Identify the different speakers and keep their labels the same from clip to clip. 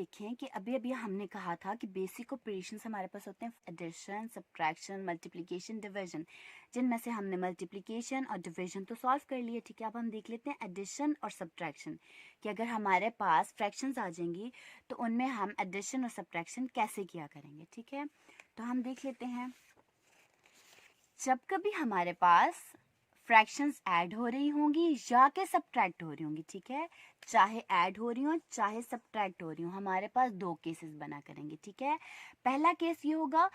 Speaker 1: देखें कि अभी अभी हमने कहा था कि बेसिक ऑपरेशंस हमारे पास होते हैं एडिशन, सब्ट्रैक्शन, मल्टीप्लिकेशन, डिवीजन, जिनमें से हमने मल्टीप्लिकेशन और डिवीजन तो सॉल्व कर लिए। ठीक है, अब हम देख लेते हैं एडिशन और सब्ट्रैक्शन कि अगर हमारे पास फ्रैक्शंस आ जाएंगी तो उनमें हम एडिशन और सब्ट्रैक्शन कैसे किया करेंगे। ठीक है, तो हम देख लेते हैं। जब कभी हमारे पास फ्रैक्शंस ऐड हो रही होंगी या के सब्ट्रैक्ट हो रही होंगी, ठीक है, चाहे ऐड हो रही हो चाहे सब्ट्रैक्ट हो रही हो, हमारे पास दो केसेस बना करेंगे। ठीक है, पहला केस ये होगा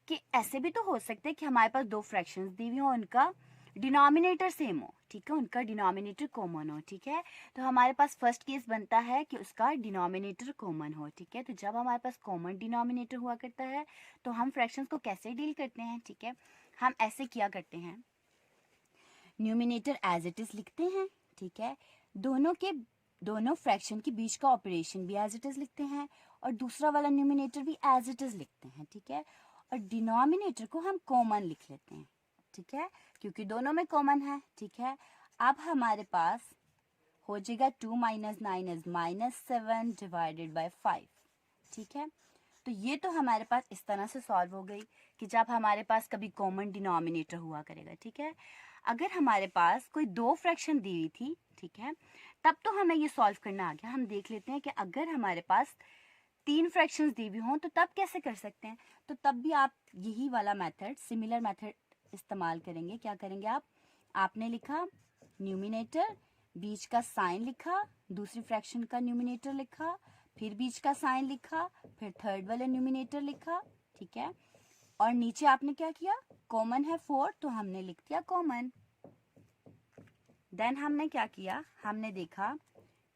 Speaker 1: कि ऐसे भी तो हो सकता है कि हमारे पास दो फ्रैक्शंस दी हुई हो, उनका डिनोमिनेटर सेम हो, ठीक है, उनका डिनोमिनेटर कॉमन हो। ठीक है, तो हमारे पास फर्स्ट केस बनता है कि उसका डिनोमिनेटर कॉमन हो। ठीक है, तो जब हमारे पास कॉमन डिनोमिनेटर हुआ करता है तो हम फ्रैक्शंस को कैसे डील करते हैं। ठीक है, हम ऐसे किया करते हैं, न्यूमिनेटर एज इट इज लिखते हैं। ठीक है, दोनों फ्रैक्शन के बीच का ऑपरेशन भी एज इट इज लिखते हैं और दूसरा वाला न्यूमिनेटर भी एज इट इज लिखते हैं। ठीक है, और डिनोमिनेटर को हम कॉमन लिख लेते हैं। ठीक है, क्योंकि दोनों में कॉमन है। ठीक है, अब हमारे पास हो जाएगा 2 - 9 इज -7 डिवाइडेड बाय 5। ठीक है, तो ये तो हमारे पास इस तरह से सॉल्व हो गई कि जब हमारे पास कभी कॉमन डिनोमिनेटर हुआ करेगा। ठीक है, अगर हमारे पास कोई दो फ्रैक्शन दी हुई थी, ठीक है, तब तो हमें ये सॉल्व करना आ गया। हम देख लेते हैं कि अगर हमारे पास तीन फ्रैक्शंस दी हुई हों तो तब कैसे कर सकते हैं। तो तब भी आप यही वाला मेथड, सिमिलर मेथड इस्तेमाल करेंगे। क्या करेंगे आप, आपने लिखा न्यूमिनेटर, बीच का साइन लिखा, दूसरी फ्रैक्शन का न्यूमिनेटर लिखा, फिर बीच का साइन लिखा, फिर थर्ड वाला न्यूमिनेटर लिखा। ठीक है, और नीचे आपने क्या किया, कॉमन है 4 तो हमने लिख दिया कॉमन। देन हमने क्या किया, हमने देखा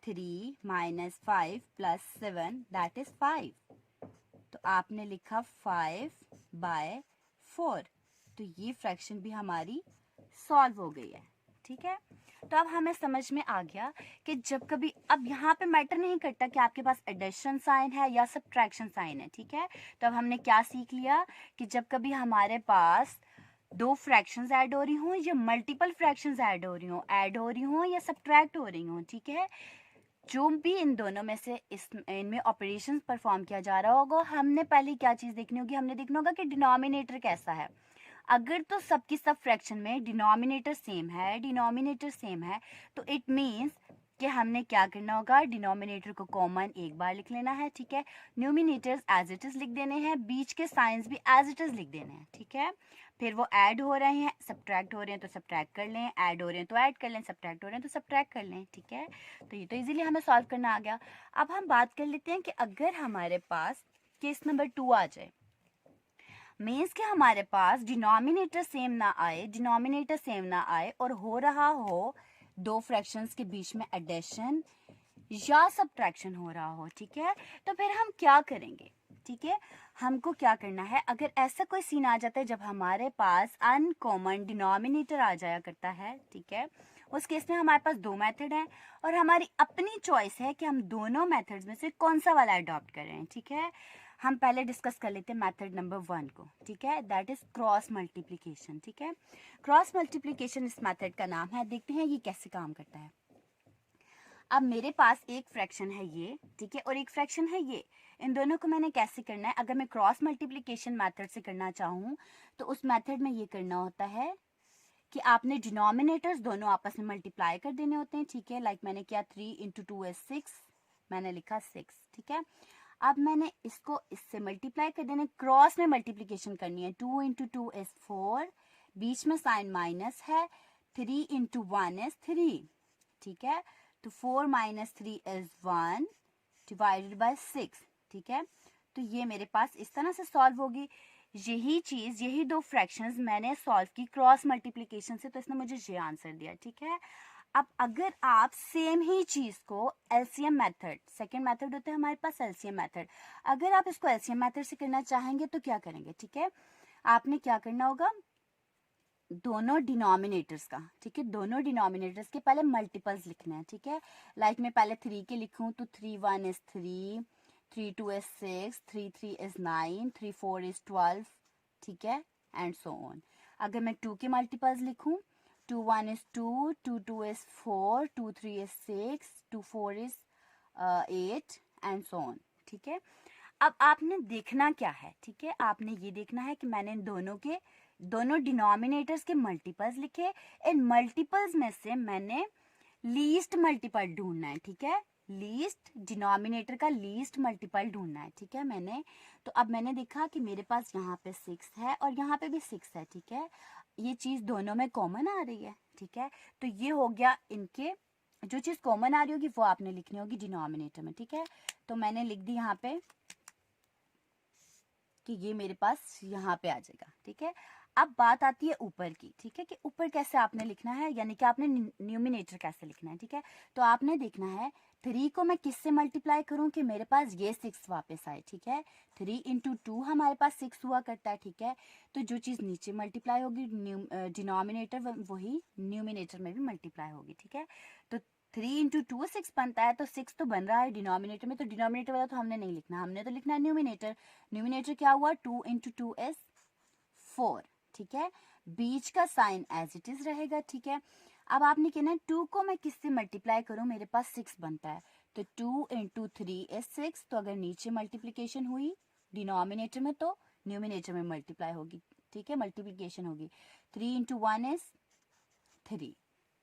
Speaker 1: 3 - 5 + 7 दैट इज 5, तो आपने लिखा 5/4। तो ये फ्रैक्शन भी हमारी सॉल्व हो गई है। ठीक है, तो अब हमें समझ में आ गया कि जब कभी, अब यहाँ पे मैटर नहीं करता कि आपके पास एडिशन साइन है या सब्ट्रैक्शन साइन है। ठीक है, तो अब हमने क्या सीख लिया कि जब कभी हमारे पास दो फ्रैक्शंस ऐड हो रही हों या मल्टीपल फ्रैक्शंस ऐड हो रही हों या सब्ट्रैक्ट हो रही हों, ठीक है, जो भी इन दोनों में से इनमें ऑपरेशंस परफॉर्म किया जा रहा होगा, हमने पहले क्या चीज़ देखनी होगी, हमने देखना होगा कि डिनोमिनेटर कैसा है। अगर तो सबकी सब फ्रैक्शन में डिनोमिनेटर सेम है तो इट मीन्स कि हमने क्या करना होगा, डिनोमिनेटर को कॉमन एक बार लिख लेना है। ठीक है, न्यूमिनेटर्स एज इट इज लिख देने हैं, बीच के साइंस भी एज इट इज लिख देने हैं। ठीक है, फिर वो ऐड हो रहे हैं, सब्ट्रैक्ट हो रहे हैं तो सब्ट्रैक्ट कर लें, ऐड हो रहे हैं तो ऐड कर लें, सब्ट्रैक्ट हो रहे हैं तो सब्ट्रैक्ट कर लें। ठीक है, तो ये तो इजीली हमें सॉल्व करना आ गया। अब हम बात कर लेते हैं कि अगर हमारे पास केस नंबर 2 आ जाए, मीन्स कि हमारे पास डिनोमिनेटर सेम ना आए और हो रहा हो दो फ्रैक्शंस के बीच में एडिशन या सब्ट्रैक्शन हो रहा हो। ठीक है, तो फिर हम क्या करेंगे। ठीक है, हमको क्या करना है, अगर ऐसा कोई सीन आ जाता है जब हमारे पास अनकॉमन डिनोमिनेटर आ जाया करता है, ठीक है, उस केस में हमारे पास दो मेथड हैं और हमारी अपनी चॉइस है कि हम दोनों मेथड्स में से कौन सा वाला अडॉप्ट करें। ठीक है, हम पहले डिस्कस कर लेते हैं मेथड नंबर 1 को। ठीक है, दैट इज क्रॉस मल्टीप्लिकेशन। ठीक है, क्रॉस मल्टीप्लिकेशन इस मेथड का नाम है। देखते हैं ये कैसे काम करता है। अब मेरे पास एक फ्रैक्शन है ये, ठीक है, और एक फ्रैक्शन है ये, इन दोनों को मैंने कैसे करना है, अगर मैं क्रॉस मल्टीप्लिकेशन मेथड से करना चाहूँ तो उस मेथड में ये करना होता है कि आपने डिनोमिनेटर्स दोनों आपस में मल्टीप्लाई कर देने होते हैं। ठीक है, लाइक मैंने किया 3 × 2 is 6, मैंने लिखा 6। ठीक है, अब मैंने इसको इससे मल्टीप्लाई कर देना, क्रॉस में मल्टीप्लिकेशन करनी है। 2 × 2 is 4, बीच में साइन माइनस है, 3 × 1 is 3। ठीक है, तो 4 - 3 is 1 डिवाइडेड बाय 6। ठीक है, तो ये मेरे पास इस तरह से सॉल्व होगी। यही चीज़, यही दो फ्रैक्शंस मैंने सॉल्व की क्रॉस मल्टीप्लिकेशन से, तो इसने मुझे ये आंसर दिया। ठीक है, अब अगर आप सेम ही चीज़ को एलसीएम मेथड, सेकेंड मेथड होता है हमारे पास एलसीएम मेथड, अगर आप इसको एलसीएम मेथड से करना चाहेंगे तो क्या करेंगे। ठीक है, आपने क्या करना होगा, दोनों डिनोमिनेटर्स का, ठीक है, दोनों डिनोमिनेटर्स के पहले मल्टीपल्स लिखने हैं। ठीक है, लाइक मैं पहले 3 के लिखूं तो 3 × 1 is 3, 3 × 2 is 6, 3 × 3 is 9, 3 × 4 is 12। ठीक है, एंड सो ऑन। अगर मैं 2 के मल्टीपल्स लिखूं, 2 × 1 is 2, 2 × 2 is 4, 2 × 3 is 6, 2 × 4 is 8 and so on. ठीक है। अब आपने देखना क्या है, ठीक है, आपने ये देखना है कि मैंने इन दोनों डिनोमिनेटर्स के मल्टीपल्स लिखे, इन मल्टीपल्स में से मैंने लीस्ट मल्टीपल ढूंढना है, ठीक है, लीस्ट डिनोमिनेटर का लीस्ट मल्टीपल ढूंढना है, ठीक है। तो अब मैंने देखा कि मेरे पास यहाँ पे 6 है और यहाँ पे भी 6 है, ठीक है, ये चीज़ दोनों में कॉमन आ रही है, ठीक है। तो ये हो गया, इनके जो चीज़ कॉमन आ रही होगी वो आपने लिखनी होगी डिनोमिनेटर में, ठीक है। तो मैंने लिख दी यहाँ पे कि ये मेरे पास यहाँ पे आ जाएगा, ठीक है। अब बात आती है ऊपर की, ठीक है, कि ऊपर कैसे आपने लिखना है, यानी कि आपने न्यूमिनेटर कैसे लिखना है, ठीक है। तो आपने देखना है 3 को मैं किससे मल्टीप्लाई करूं कि मेरे पास ये 6 वापस आए, ठीक है। 3 इंटू 2 हमारे पास 6 हुआ करता है, ठीक है। तो जो चीज़ नीचे मल्टीप्लाई होगी डिनोमिनेटर वही न्यूमिनेटर में भी मल्टीप्लाई होगी, ठीक है। तो 3 इंटू 2 6 बनता है, तो 6 तो बन रहा है डिनोमिनेटर में, तो डिनोमिनेटर वाला तो हमने नहीं लिखना, हमने तो लिखना है न्यूमिनेटर। न्यूमिनेटर क्या हुआ, 2 इंटू 2 इज 4, ठीक है। बीच का साइन एज इट इज रहेगा, ठीक है। अब आपने कहना है 2 को मैं किससे मल्टीप्लाई करूं, मेरे पास 6 बनता है, तो 2 इंटू 3 इज 6, तो अगर नीचे मल्टीप्लीकेशन हुई डिनोमिनेटर में तो न्यूमिनेटर में मल्टीप्लाई होगी, ठीक है, मल्टीप्लीकेशन होगी। 3 इंटू 1 इज 3,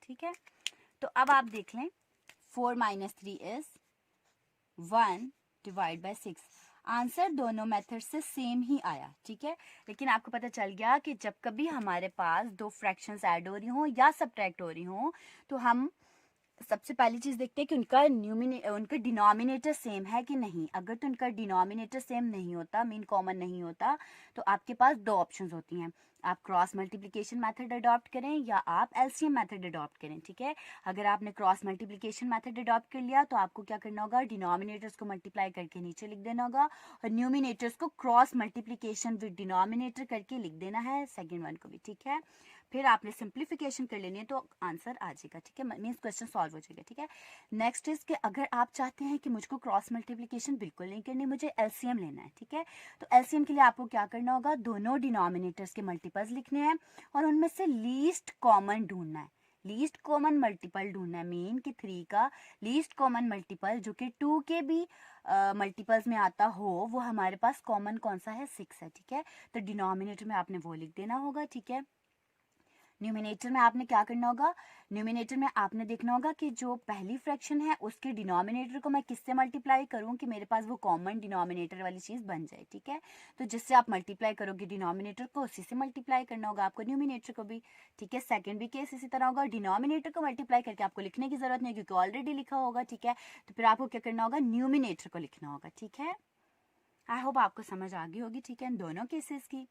Speaker 1: ठीक है। तो अब आप देख लें 4 minus 3 is 1 divide by 6। Answer दोनों मेथड से सेम ही आया, ठीक है। लेकिन आपको पता चल गया कि जब कभी हमारे पास दो फ्रैक्शंस ऐड हो रही हों या सब्ट्रैक्ट हो रही हों तो हम सबसे पहली चीज़ देखते हैं कि उनका डिनोमिनेटर सेम है कि नहीं। अगर तो उनका डिनोमिनेटर सेम नहीं होता, मीन कॉमन नहीं होता, तो आपके पास दो ऑप्शंस होती हैं, आप क्रॉस मल्टीप्लिकेशन मेथड अडॉप्ट करें या आप एलसीएम मेथड अडॉप्ट करें, ठीक है। अगर आपने क्रॉस मल्टीप्लिकेशन मेथड अडॉप्ट कर लिया तो आपको क्या करना होगा, डिनोमिनेटर्स को मल्टीप्लाई करके नीचे लिख देना होगा और न्यूमिनेटर्स को क्रॉस मल्टीप्लिकेशन विद डिनोमिनेटर करके लिख देना है, सेकेंड वन को भी, ठीक है। फिर आपने सिंप्लीफिकेशन कर लेनी है तो आंसर आ जाएगा, ठीक है, मीन्स क्वेश्चन सॉल्व हो जाएगा, ठीक है। नेक्स्ट इज कि अगर आप चाहते हैं कि मुझको क्रॉस मल्टीप्लिकेशन बिल्कुल नहीं करनी, मुझे एलसीएम लेना है, ठीक है। तो एलसीएम के लिए आपको क्या करना होगा, दोनों डिनोमिनेटर्स के मल्टीपल्स लिखने हैं और उनमें से लीस्ट कॉमन ढूंढना है, लीस्ट कॉमन मल्टीपल ढूंढना है, मीन कि 3 का लीस्ट कॉमन मल्टीपल जो कि 2 के भी मल्टीपल्स में आता हो वो हमारे पास कॉमन कौन सा है, 6 है, ठीक है। तो डिनोमिनेटर में आपने वो लिख देना होगा, ठीक है। न्यूमिनेटर में आपने क्या करना होगा, न्यूमिनेटर में आपने देखना होगा कि जो पहली फ्रैक्शन है उसके डिनोमिनेटर को मैं किससे मल्टीप्लाई करूं कि मेरे पास वो कॉमन डिनोमिनेटर वाली चीज़ बन जाए, ठीक है। तो जिससे आप मल्टीप्लाई करोगे डिनोमिनेटर को उसी से मल्टीप्लाई करना होगा आपको न्यूमिनेटर को भी, ठीक है। सेकंड भी केस इसी तरह होगा, डिनोमिनेटर को मल्टीप्लाई करके आपको लिखने की जरूरत नहीं क्योंकि ऑलरेडी लिखा होगा, ठीक है। तो फिर आपको क्या करना होगा, न्यूमिनेटर को लिखना होगा, ठीक है। आई होप आपको समझ आ गई होगी, ठीक है, इन दोनों केसेस की।